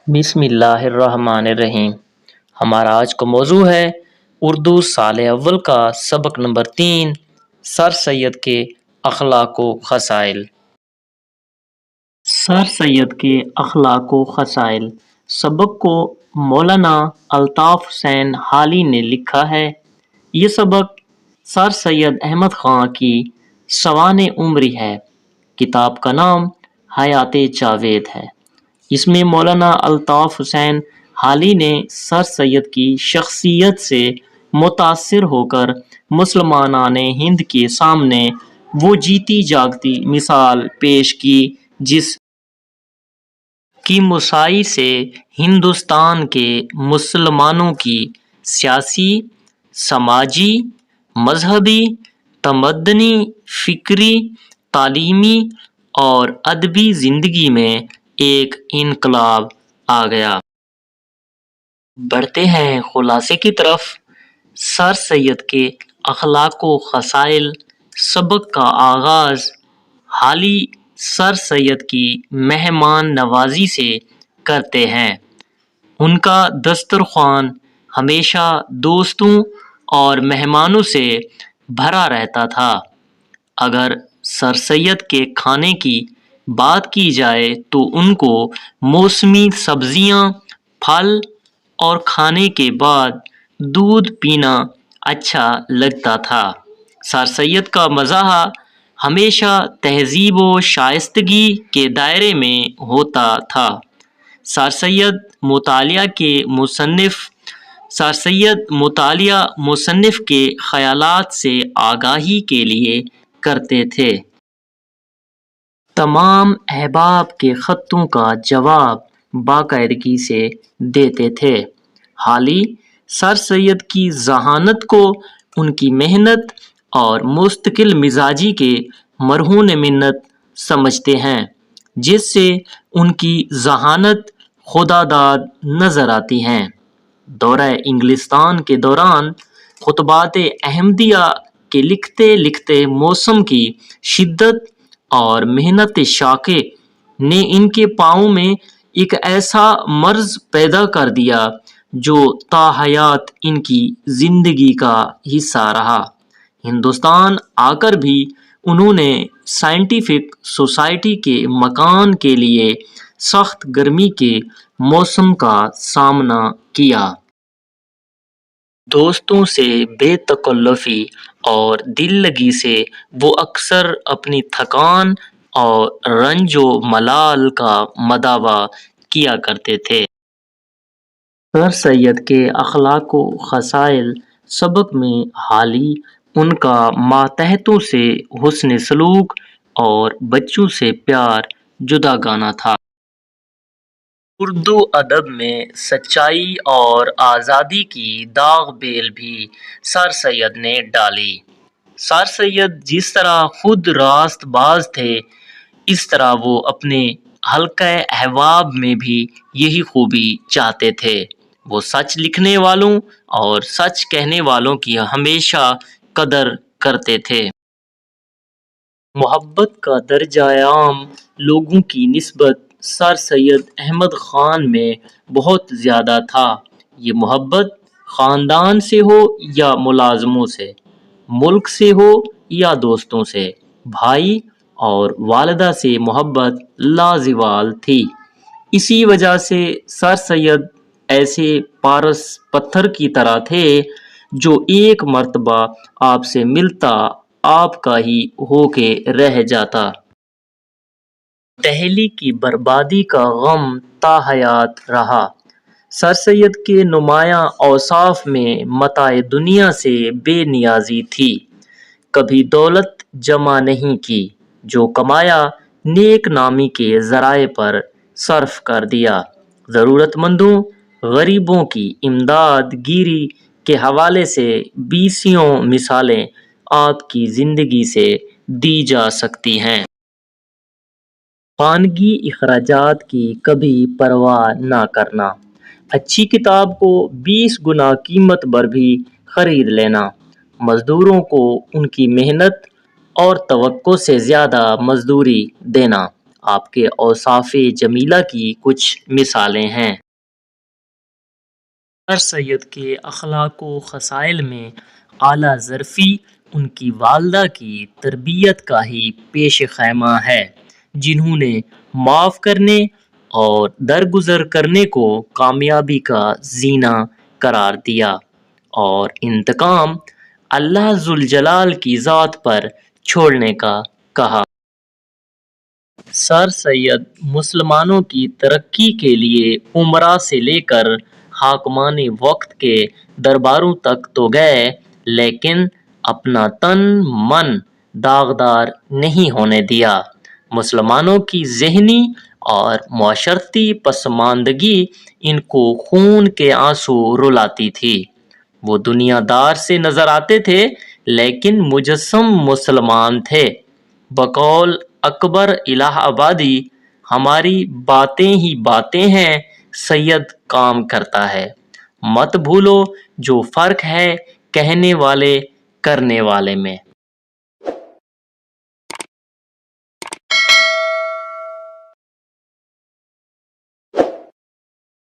بسم اللہ الرحمن الرحیم۔ ہمارا آج کا موضوع ہے اردو سال اول کا سبق نمبر 3، سر سید کے اخلاق و خصائل۔ سر سید کے اخلاق و خصائل سبق کو مولانا الطاف حسین حالی نے لکھا ہے۔ یہ سبق سر سید احمد خان کی سوانح عمری ہے۔ کتاب کا نام حیات جاوید ہے۔ اس میں مولانا الطاف حسین حالی نے سر سید کی شخصیت سے متاثر ہو کر مسلمانان ہند کے سامنے وہ جیتی جاگتی مثال پیش کی جس کی مساعی سے ہندوستان کے مسلمانوں کی سیاسی، سماجی، مذہبی، تمدنی، فکری، تعلیمی اور ادبی زندگی میں ایک انقلاب آ گیا۔ بڑھتے ہیں خلاصے کی طرف۔ سر سید کے اخلاق و خصائل سبق کا آغاز حالی سر سید کی مہمان نوازی سے کرتے ہیں۔ ان کا دسترخوان ہمیشہ دوستوں اور مہمانوں سے بھرا رہتا تھا۔ اگر سر سید کے کھانے کی بات کی جائے تو ان کو موسمی سبزیاں، پھل اور کھانے کے بعد دودھ پینا اچھا لگتا تھا۔ سر سید کا مزاح ہمیشہ تہذیب و شائستگی کے دائرے میں ہوتا تھا۔ سر سید مطالعہ مصنف کے خیالات سے آگاہی کے لیے کرتے تھے۔ تمام احباب کے خطوں کا جواب باقاعدگی سے دیتے تھے۔ حالی سر سید کی ذہانت کو ان کی محنت اور مستقل مزاجی کے مرہون منت سمجھتے ہیں، جس سے ان کی ذہانت خداداد نظر آتی ہے۔ دورہ انگلستان کے دوران خطبات احمدیہ کے لکھتے لکھتے موسم کی شدت اور محنت شاقے نے ان کے پاؤں میں ایک ایسا مرض پیدا کر دیا جو تا حیات ان کی زندگی کا حصہ رہا۔ ہندوستان آ کر بھی انہوں نے سائنٹیفک سوسائٹی کے مکان کے لیے سخت گرمی کے موسم کا سامنا کیا۔ دوستوں سے بے تکلفی اور دل لگی سے وہ اکثر اپنی تھکان اور رنج و ملال کا مداوا کیا کرتے تھے۔ سر سید کے اخلاق و خصائل سبق میں حالی ان کا ماتحتوں سے حسن سلوک اور بچوں سے پیار جداگانہ تھا۔ اردو ادب میں سچائی اور آزادی کی داغ بیل بھی سر سید نے ڈالی۔ سر سید جس طرح خود راست باز تھے، اس طرح وہ اپنے حلقہ احباب میں بھی یہی خوبی چاہتے تھے۔ وہ سچ لکھنے والوں اور سچ کہنے والوں کی ہمیشہ قدر کرتے تھے۔ محبت کا درجہ عام لوگوں کی نسبت سر سید احمد خان میں بہت زیادہ تھا۔ یہ محبت خاندان سے ہو یا ملازموں سے، ملک سے ہو یا دوستوں سے، بھائی اور والدہ سے محبت لازوال تھی۔ اسی وجہ سے سر سید ایسے پارس پتھر کی طرح تھے جو ایک مرتبہ آپ سے ملتا آپ کا ہی ہو کے رہ جاتا۔ دہلی کی بربادی کا غم تا حیات رہا۔ سر سید کے نمایاں اوصاف میں متاع دنیا سے بے نیازی تھی۔ کبھی دولت جمع نہیں کی، جو کمایا نیک نامی کے ذرائع پر صرف کر دیا۔ ضرورت مندوں، غریبوں کی امداد گیری کے حوالے سے بیسیوں مثالیں آپ کی زندگی سے دی جا سکتی ہیں۔ خانگی اخراجات کی کبھی پرواہ نہ کرنا، اچھی کتاب کو 20 گنا قیمت پر بھی خرید لینا، مزدوروں کو ان کی محنت اور توقع سے زیادہ مزدوری دینا، آپ کے اوصاف جمیلہ کی کچھ مثالیں ہیں۔ سر سید کے اخلاق و خصائل میں اعلیٰ ظرفی ان کی والدہ کی تربیت کا ہی پیش خیمہ ہے، جنہوں نے معاف کرنے اور درگزر کرنے کو کامیابی کا زینہ قرار دیا اور انتقام اللہ ذوالجلال کی ذات پر چھوڑنے کا کہا۔ سر سید مسلمانوں کی ترقی کے لیے امراء سے لے کر حاکمان وقت کے درباروں تک تو گئے، لیکن اپنا تن من داغدار نہیں ہونے دیا۔ مسلمانوں کی ذہنی اور معاشرتی پسماندگی ان کو خون کے آنسو رلاتی تھی۔ وہ دنیا دار سے نظر آتے تھے لیکن مجسم مسلمان تھے۔ بقول اکبر الہ آبادی، ہماری باتیں ہی باتیں ہیں، سید کام کرتا ہے۔ مت بھولو جو فرق ہے کہنے والے کرنے والے میں۔